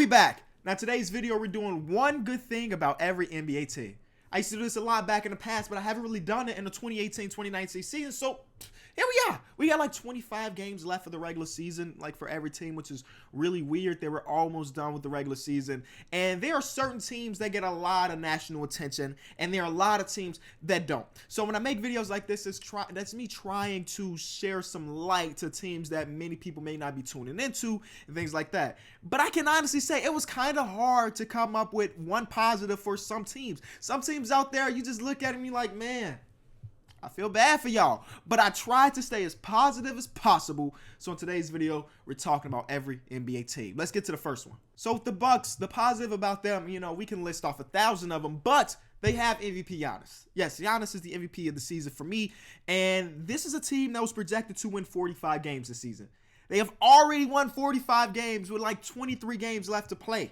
we back. Now today's video, we're doing one good thing about every NBA team. I used to do this a lot back in the past, but I haven't really done it in the 2018-2019 season. So here we are. We got like 25 games left for the regular season, like for every team, which is really weird. They were almost done with the regular season. And there are certain teams that get a lot of national attention, and there are a lot of teams that don't. So when I make videos like this, that's me trying to share some light to teams that many people may not be tuning into and things like that. But I can honestly say it was kind of hard to come up with one positive for some teams. Some teams out there, you just look at them and you're like, man, I feel bad for y'all, but I tried to stay as positive as possible. So in today's video, we're talking about every NBA team. Let's get to the first one. So with the Bucks, the positive about them, you know, we can list off 1,000 of them, but they have MVP Giannis. Yes, Giannis is the MVP of the season for me, and this is a team that was projected to win 45 games this season. They have already won 45 games with like 23 games left to play.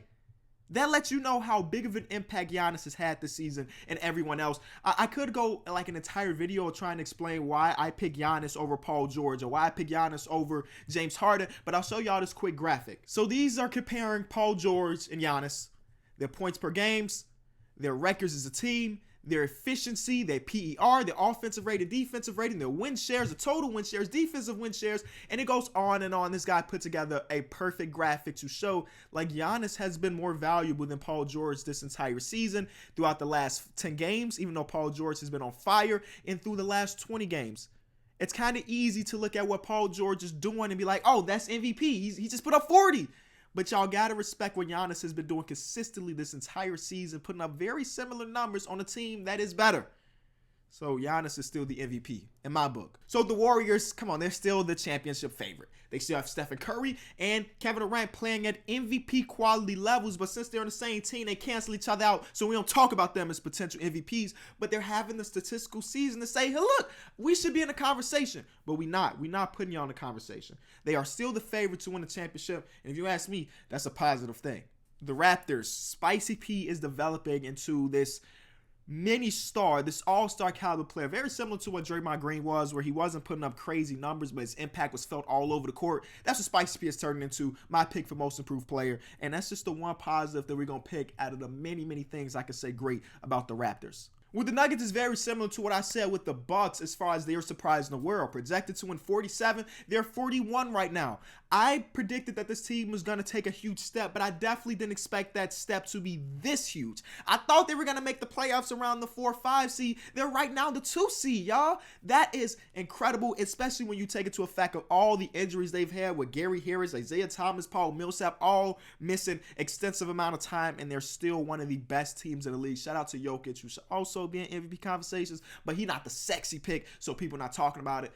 That lets you know how big of an impact Giannis has had this season and everyone else. I could go like an entire video trying to explain why I pick Giannis over Paul George or why I pick Giannis over James Harden, but I'll show y'all this quick graphic. So these are comparing Paul George and Giannis, their points per games, their records as a team, their efficiency, their PER, their offensive rating, defensive rating, their win shares, the total win shares, defensive win shares, and it goes on and on. This guy put together a perfect graphic to show like Giannis has been more valuable than Paul George this entire season throughout the last 10 games, even though Paul George has been on fire, and through the last 20 games. It's kind of easy to look at what Paul George is doing and be like, oh, that's MVP. He just put up 40. But y'all got to respect what Giannis has been doing consistently this entire season, putting up very similar numbers on a team that is better. So Giannis is still the MVP in my book. So the Warriors, come on, they're still the championship favorite. They still have Stephen Curry and Kevin Durant playing at MVP quality levels, but since they're on the same team, they cancel each other out, so we don't talk about them as potential MVPs, but they're having the statistical season to say, hey, look, we should be in the conversation, but we're not putting y'all in the conversation. They are still the favorite to win the championship, and if you ask me, that's a positive thing. The Raptors, Spicy P is developing into this mini star, this all-star caliber player, very similar to what Draymond Green was, where he wasn't putting up crazy numbers, but his impact was felt all over the court. That's what Spicy P is turning into, my pick for most improved player, and that's just the one positive that we're going to pick out of the many, many things I could say great about the Raptors. With the Nuggets, is very similar to what I said with the Bucks as far as their surprise in the world. Projected to win 47, they're 41 right now. I predicted that this team was going to take a huge step, but I definitely didn't expect that step to be this huge. I thought they were going to make the playoffs around the 4-5 seed. They're right now the 2 seed, y'all. That is incredible, especially when you take into effect of all the injuries they've had with Gary Harris, Isaiah Thomas, Paul Millsap, all missing extensive amount of time, and they're still one of the best teams in the league. Shout out to Jokic, who should also be in MVP conversations, but he's not the sexy pick, so people are not talking about it.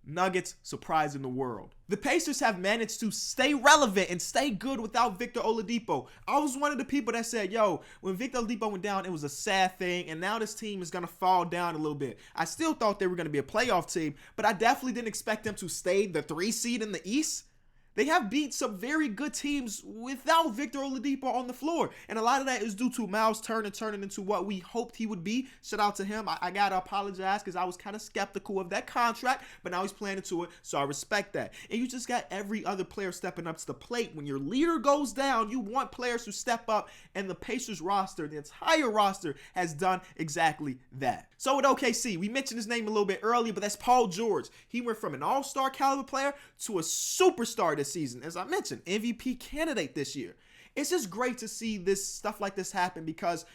Nuggets surprising the world. The Pacers have managed to stay relevant and stay good without Victor Oladipo. I was one of the people that said, yo, when Victor Oladipo went down, it was a sad thing, and now this team is going to fall down a little bit. I still thought they were going to be a playoff team, but I definitely didn't expect them to stay the 3 seed in the East. They have beat some very good teams without Victor Oladipo on the floor. And a lot of that is due to Miles Turner turning into what we hoped he would be. Shout out to him. I got to apologize because I was kind of skeptical of that contract, but now he's playing into it, so I respect that. And you just got every other player stepping up to the plate. When your leader goes down, you want players to step up, and the Pacers roster, the entire roster, has done exactly that. So with OKC, we mentioned his name a little bit earlier, but that's Paul George. He went from an all-star caliber player to a superstar this season. As I mentioned, MVP candidate this year. It's just great to see this stuff like this happen because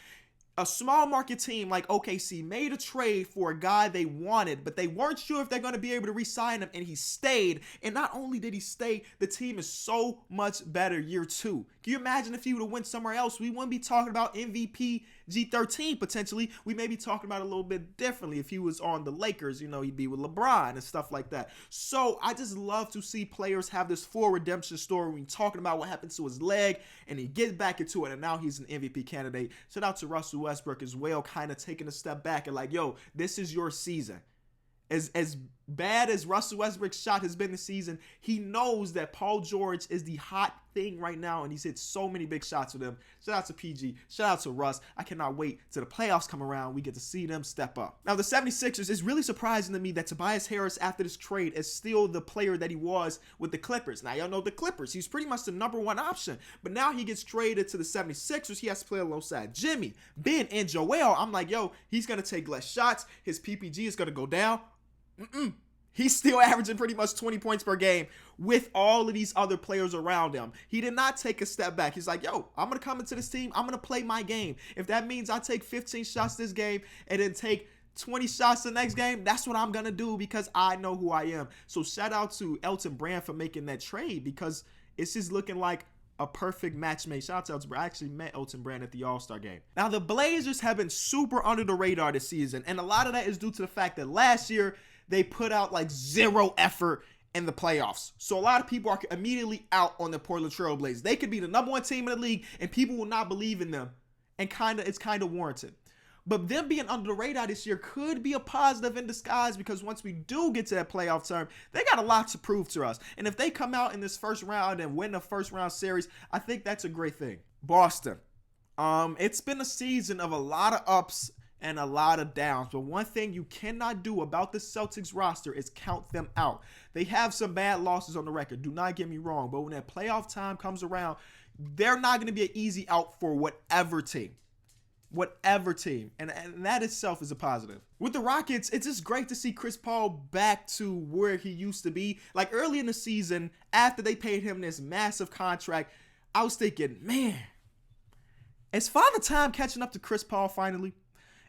a small market team like OKC made a trade for a guy they wanted, but they weren't sure if they're going to be able to re-sign him, and he stayed. And not only did he stay, the team is so much better year 2. Can you imagine if he would have went somewhere else? We wouldn't be talking about MVP G13 potentially. We may be talking about it a little bit differently. If he was on the Lakers, you know, he'd be with LeBron and stuff like that. So I just love to see players have this full redemption story when talking about what happened to his leg, and he gets back into it, and now he's an MVP candidate. Shout out to Russell Westbrook as well, kind of taking a step back and like, yo, this is your season. As bad as Russell Westbrook's shot has been this season, he knows that Paul George is the hot thing right now, and he's hit so many big shots with him. Shout out to PG. Shout out to Russ. I cannot wait till the playoffs come around. We get to see them step up. Now, the 76ers, is really surprising to me that Tobias Harris, after this trade, is still the player that he was with the Clippers. Now, y'all know the Clippers. He's pretty much the number one option. But now he gets traded to the 76ers. He has to play alongside Jimmy, Ben, and Joel. I'm like, yo, he's going to take less shots. His PPG is going to go down. He's still averaging pretty much 20 points per game with all of these other players around him. He did not take a step back. He's like, yo, I'm going to come into this team. I'm going to play my game. If that means I take 15 shots this game and then take 20 shots the next game, that's what I'm going to do because I know who I am. So shout out to Elton Brand for making that trade because it's just looking like a perfect match made. Shout out to Elton Brand. I actually met Elton Brand at the All-Star game. Now, the Blazers have been super under the radar this season, and a lot of that is due to the fact that last year they put out like zero effort in the playoffs. So a lot of people are immediately out on the Portland Trail Blazers. They could be the number one team in the league, and people will not believe in them, and it's kind of warranted. But them being under the radar this year could be a positive in disguise because once we do get to that playoff term, they got a lot to prove to us. And if they come out in this first round and win the first round series, I think that's a great thing. Boston. It's been a season of a lot of ups and a lot of downs. But one thing you cannot do about the Celtics roster is count them out. They have some bad losses on the record. Do not get me wrong. But when that playoff time comes around, they're not going to be an easy out for whatever team. And that itself is a positive. With the Rockets, it's just great to see Chris Paul back to where he used to be. Like early in the season, after they paid him this massive contract, I was thinking, man, is Father Time catching up to Chris Paul finally?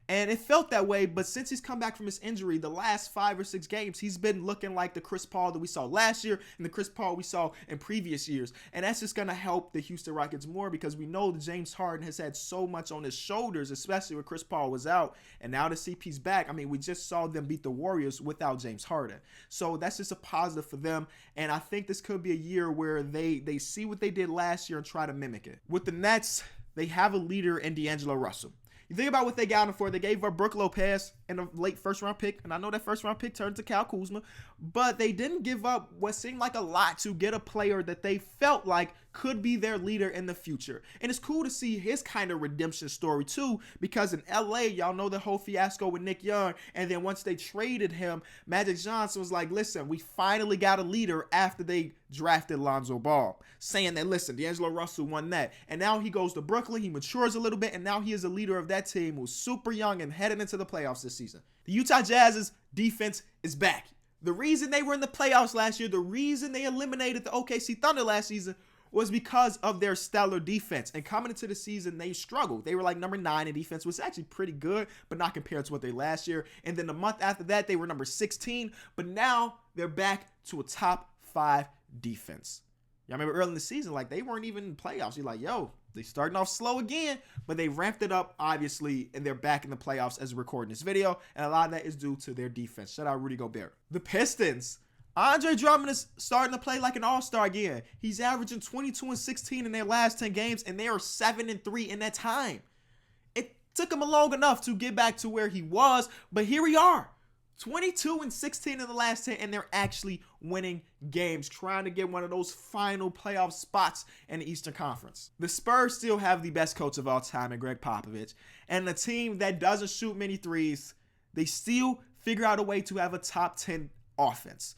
And it felt that way, but since he's come back from his injury, the last 5 or 6 games, he's been looking like the Chris Paul that we saw last year and the Chris Paul we saw in previous years. And that's just going to help the Houston Rockets more because we know that James Harden has had so much on his shoulders, especially when Chris Paul was out. And now that CP's back, I mean, we just saw them beat the Warriors without James Harden. So that's just a positive for them. And I think this could be a year where they see what they did last year and try to mimic it. With the Nets, they have a leader in D'Angelo Russell. You think about what they got him for. They gave up Brook Lopez in a late first-round pick, and I know that first-round pick turned to Kyle Kuzma, but they didn't give up what seemed like a lot to get a player that they felt like could be their leader in the future. And it's cool to see his kind of redemption story, too, because in LA, y'all know the whole fiasco with Nick Young, and then once they traded him, Magic Johnson was like, listen, we finally got a leader after they drafted Lonzo Ball, saying that, listen, D'Angelo Russell won that. And now he goes to Brooklyn, he matures a little bit, and now he is a leader of that team who's super young and headed into the playoffs this season. The Utah Jazz's defense is back. The reason they were in the playoffs last year, the reason they eliminated the OKC Thunder last season was because of their stellar defense. And coming into the season, they struggled. They were like number 9 in defense, which was actually pretty good, but not compared to what they last year. And then the month after that, they were number 16, but now they're back to a top 5 defense. Y'all remember early in the season, like they weren't even in the playoffs. You're like, yo, they starting off slow again, but they ramped it up, obviously, and they're back in the playoffs as we're recording this video. And a lot of that is due to their defense. Shout out Rudy Gobert. The Pistons. Andre Drummond is starting to play like an all-star again. He's averaging 22 and 16 in their last 10 games, and they are 7-3 in that time. It took him long enough to get back to where he was, but here we are. 22 and 16 in the last 10, and they're actually winning games, trying to get one of those final playoff spots in the Eastern Conference. The Spurs still have the best coach of all time in Greg Popovich, and a team that doesn't shoot many threes, they still figure out a way to have a top 10 offense.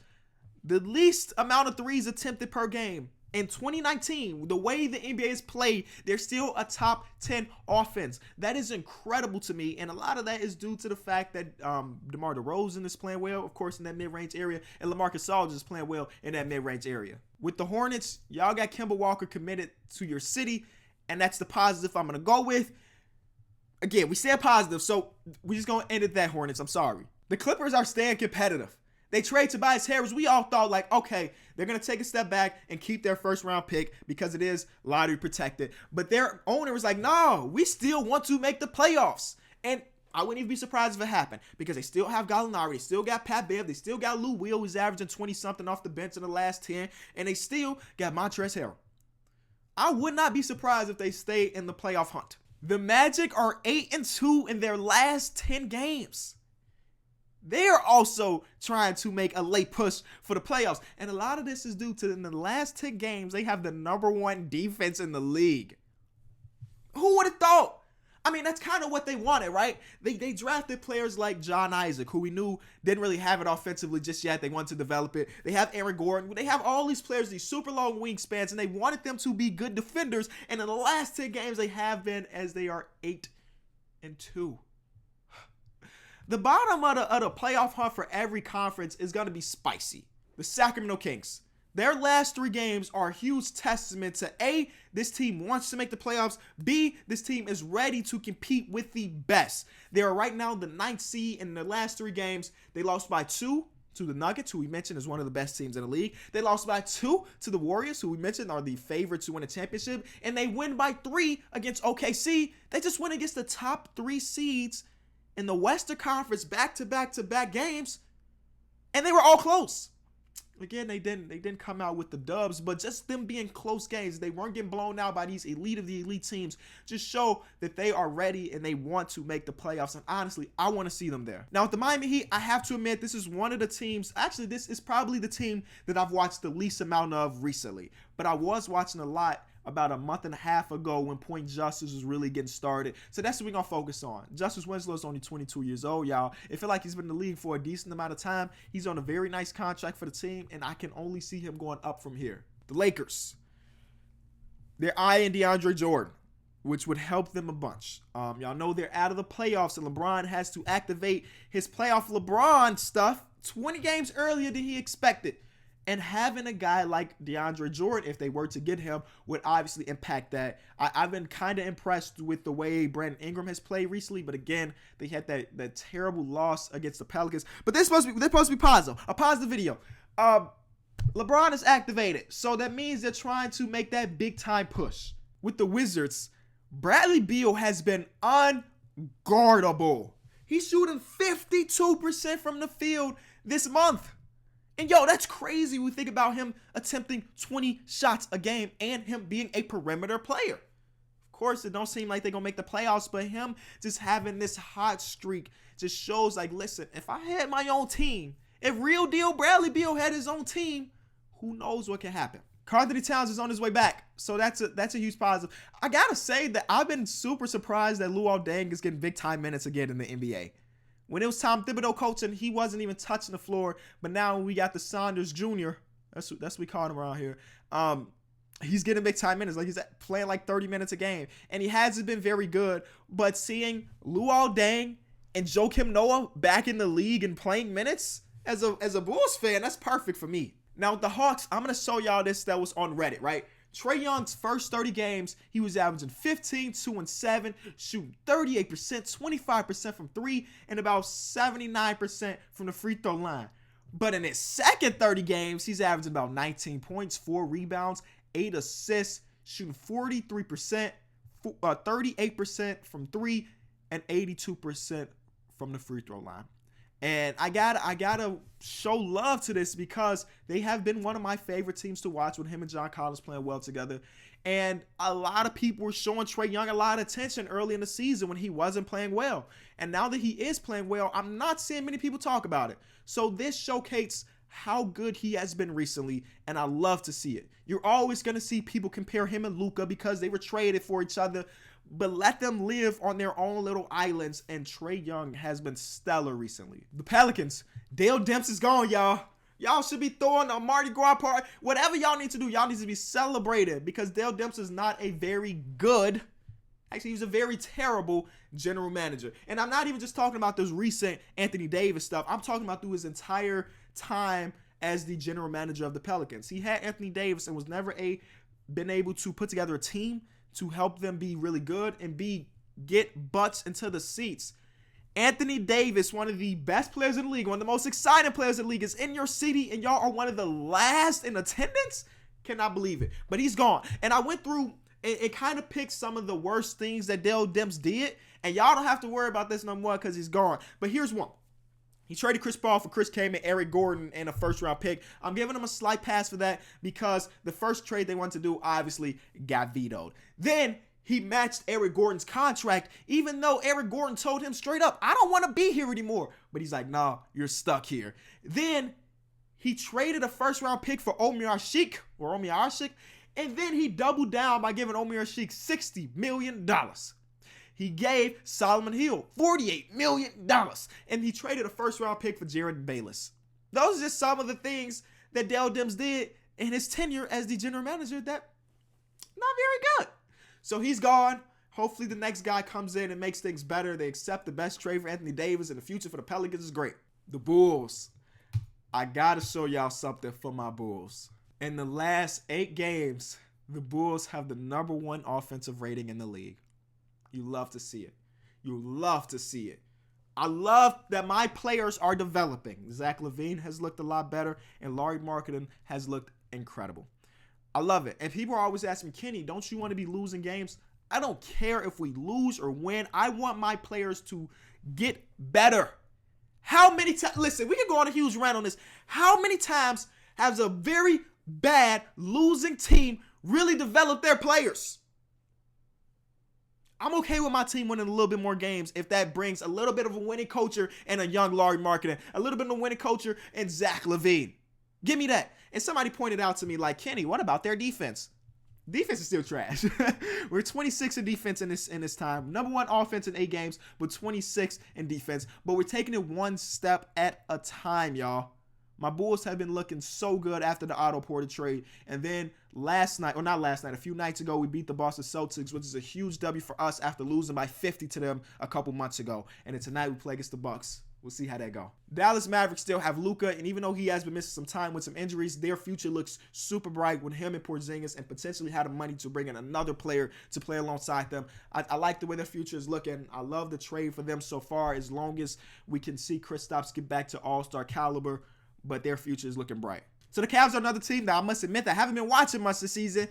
The least amount of threes attempted per game. In 2019, the way the NBA is played, they're still a top 10 offense. That is incredible to me, and a lot of that is due to the fact that DeMar DeRozan is playing well, of course, in that mid-range area, and LaMarcus Aldridge is playing well in that mid-range area. With the Hornets, y'all got Kemba Walker committed to your city, and that's the positive I'm going to go with. Again, we said positive, so we're just going to end at that, Hornets. I'm sorry. The Clippers are staying competitive. They trade Tobias Harris. We all thought like, okay, they're going to take a step back and keep their first round pick because it is lottery protected. But their owner was like, no, we still want to make the playoffs. And I wouldn't even be surprised if it happened because they still have Gallinari. They still got Pat Bev. They still got Lou Will, who's averaging 20-something off the bench in the last 10. And they still got Montrezl Harrell. I would not be surprised if they stay in the playoff hunt. The Magic are 8-2 in their last 10 games. they're also trying to make a late push for the playoffs. And a lot of this is due to in the last 10 games, they have the #1 defense in the league. Who would have thought? I mean, that's kind of what they wanted, right? They drafted players like John Isaac, who we knew didn't really have it offensively just yet. They wanted to develop it. They have Aaron Gordon. They have all these players, these super long wingspans, and they wanted them to be good defenders. And in the last 10 games, they have been, as they are 8-2. The bottom of the playoff hunt for every conference is going to be spicy. The Sacramento Kings. Their last 3 games are a huge testament to A, this team wants to make the playoffs. B, this team is ready to compete with the best. They are right now the 9th seed. In the last 3 games, they lost by 2 to the Nuggets, who we mentioned is one of the best teams in the league. They lost by 2 to the Warriors, who we mentioned are the favorites to win a championship. And they win by 3 against OKC. They just went against the top 3 seeds in the Western Conference back-to-back-to-back games. And they were all close. Again, they didn't come out with the dubs, but just them being close games, they weren't getting blown out by these elite of the elite teams, just show that they are ready and they want to make the playoffs. And honestly, I want to see them there. Now, with the Miami Heat, I have to admit, this is one of the teams, actually, this is probably the team that I've watched the least amount of recently, but I was watching a lot about a month and a half ago when Point Justice was really getting started. So that's what we're going to focus on. Justice Winslow is only 22 years old, y'all. It feel like he's been in the league for a decent amount of time. He's on a very nice contract for the team, and I can only see him going up from here. The Lakers. They're eyeing DeAndre Jordan, which would help them a bunch. Y'all know they're out of the playoffs, and LeBron has to activate his playoff LeBron stuff 20 games earlier than he expected. And having a guy like DeAndre Jordan, if they were to get him, would obviously impact that. I've been kind of impressed with the way Brandon Ingram has played recently. But again, they had that terrible loss against the Pelicans. But they're supposed to be positive. A positive video. LeBron is activated. So that means they're trying to make that big time push. With the Wizards, Bradley Beal has been unguardable. He's shooting 52% from the field this month. And yo, that's crazy when we think about him attempting 20 shots a game and him being a perimeter player. Of course, it don't seem like they're going to make the playoffs, but him just having this hot streak just shows like, listen, if I had my own team, if real deal Bradley Beal had his own team, who knows what can happen. Karl-Anthony Towns is on his way back, so that's a huge positive. I got to say that I've been super surprised that Luol Deng is getting big time minutes again in the NBA. When it was Tom Thibodeau coaching, he wasn't even touching the floor. But now when we got the Saunders Jr., that's what we call him around here, he's getting big time minutes. Like he's playing like 30 minutes a game. And he hasn't been very good. But seeing Luol Deng and Joakim Noah back in the league and playing minutes, as a Bulls fan, that's perfect for me. Now with the Hawks, I'm going to show y'all this that was on Reddit, right? Trae Young's first 30 games, he was averaging 15, 2, and 7, shooting 38%, 25% from 3, and about 79% from the free throw line. But in his second 30 games, he's averaging about 19 points, 4 rebounds, 8 assists, shooting 43%, 38% from 3, and 82% from the free throw line. And I gotta show love to this because they have been one of my favorite teams to watch with him and John Collins playing well together. And a lot of people were showing Trae Young a lot of attention early in the season when he wasn't playing well. And now that he is playing well, I'm not seeing many people talk about it. So this showcases how good he has been recently, and I love to see it. You're always going to see people compare him and Luka because they were traded for each other. But let them live on their own little islands, and Trae Young has been stellar recently. The Pelicans, Dale Demps is gone, y'all. Y'all should be throwing a Mardi Gras party. Whatever y'all need to do, y'all need to be celebrated because Dale Demps is not a very good, actually he's a very terrible general manager. And I'm not even just talking about this recent Anthony Davis stuff. I'm talking about through his entire time as the general manager of the Pelicans. He had Anthony Davis and was never been able to put together a team to help them be really good and get butts into the seats. Anthony Davis, one of the best players in the league, one of the most exciting players in the league, is in your city, and y'all are one of the last in attendance? Cannot believe it. But he's gone. And I went through and kind of picked some of the worst things that Dale Demps did, and y'all don't have to worry about this no more because he's gone. But here's one. He traded Chris Paul for Chris Kaman, Eric Gordon, and a first-round pick. I'm giving him a slight pass for that because the first trade they wanted to do obviously got vetoed. Then he matched Eric Gordon's contract, even though Eric Gordon told him straight up, I don't want to be here anymore. But he's like, nah, you're stuck here. Then he traded a first-round pick for Omer Asik, and then he doubled down by giving Omer Asik $60 million. He gave Solomon Hill $48 million, and he traded a first-round pick for Jared Bayless. Those are just some of the things that Dell Demps did in his tenure as the general manager that not very good. So he's gone. Hopefully the next guy comes in and makes things better. They accept the best trade for Anthony Davis, and the future for the Pelicans is great. The Bulls. I got to show y'all something for my Bulls. In the last 8 games, the Bulls have the #1 offensive rating in the league. You love to see it. You love to see it. I love that my players are developing. Zach LaVine has looked a lot better, and Lauri Markkanen has looked incredible. I love it. And people are always asking me, Kenny, don't you want to be losing games? I don't care if we lose or win. I want my players to get better. How many times, listen, we can go on a huge rant on this. How many times has a very bad losing team really developed their players? I'm okay with my team winning a little bit more games if that brings a little bit of a winning culture and a young Lauri Markkanen, a little bit of a winning culture and Zach LaVine. Give me that. And somebody pointed out to me like, Kenny, what about their defense? Defense is still trash. We're 26 in defense in this time. #1 offense in 8 games, but 26 in defense. But we're taking it one step at a time, y'all. My Bulls have been looking so good after the Otto Porter trade. And then a few nights ago, we beat the Boston Celtics, which is a huge W for us after losing by 50 to them a couple months ago. And then tonight we play against the Bucks. We'll see how that go. Dallas Mavericks still have Luka, and even though he has been missing some time with some injuries, their future looks super bright with him and Porzingis, and potentially have the money to bring in another player to play alongside them. I like the way their future is looking. I love the trade for them so far, as long as we can see Kristaps get back to all-star caliber, but their future is looking bright. So the Cavs are another team that I must admit that I haven't been watching much this season.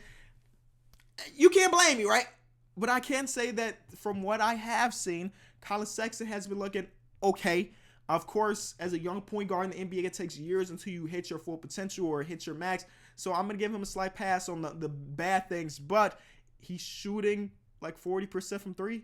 You can't blame me, right? But I can say that from what I have seen, Colin Sexton has been looking okay. Of course, as a young point guard in the NBA, it takes years until you hit your full potential or hit your max. So I'm going to give him a slight pass on the bad things, but he's shooting like 40% from 3.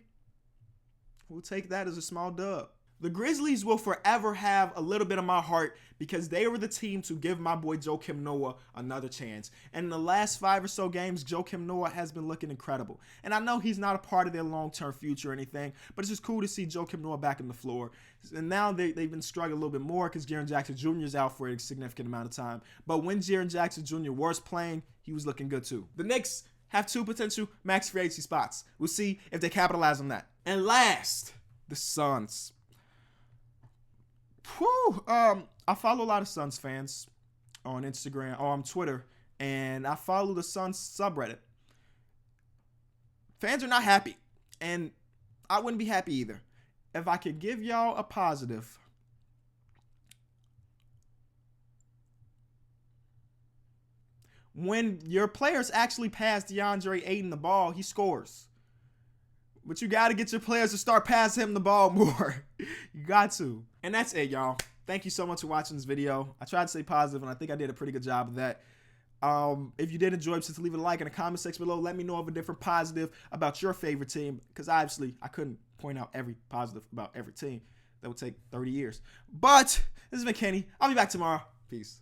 We'll take that as a small dub. The Grizzlies will forever have a little bit of my heart because they were the team to give my boy Joakim Noah another chance. And in the last 5 or so games, Joakim Noah has been looking incredible. And I know he's not a part of their long-term future or anything, but it's just cool to see Joakim Noah back on the floor. And now they've been struggling a little bit more because Jaren Jackson Jr. is out for a significant amount of time. But when Jaren Jackson Jr. was playing, he was looking good too. The Knicks have 2 potential max free agency spots. We'll see if they capitalize on that. And last, the Suns. I follow a lot of Suns fans on Instagram or on Twitter, and I follow the Suns subreddit. Fans are not happy, and I wouldn't be happy either. If I could give y'all a positive, when your players actually pass DeAndre Ayton the ball, he scores. But you got to get your players to start passing him the ball more. You got to. And that's it, y'all. Thank you so much for watching this video. I tried to stay positive, and I think I did a pretty good job of that. If you did enjoy it, just leave a like in the comment section below. Let me know of a different positive about your favorite team, because obviously I couldn't point out every positive about every team. That would take 30 years. But this has been Kenny. I'll be back tomorrow. Peace.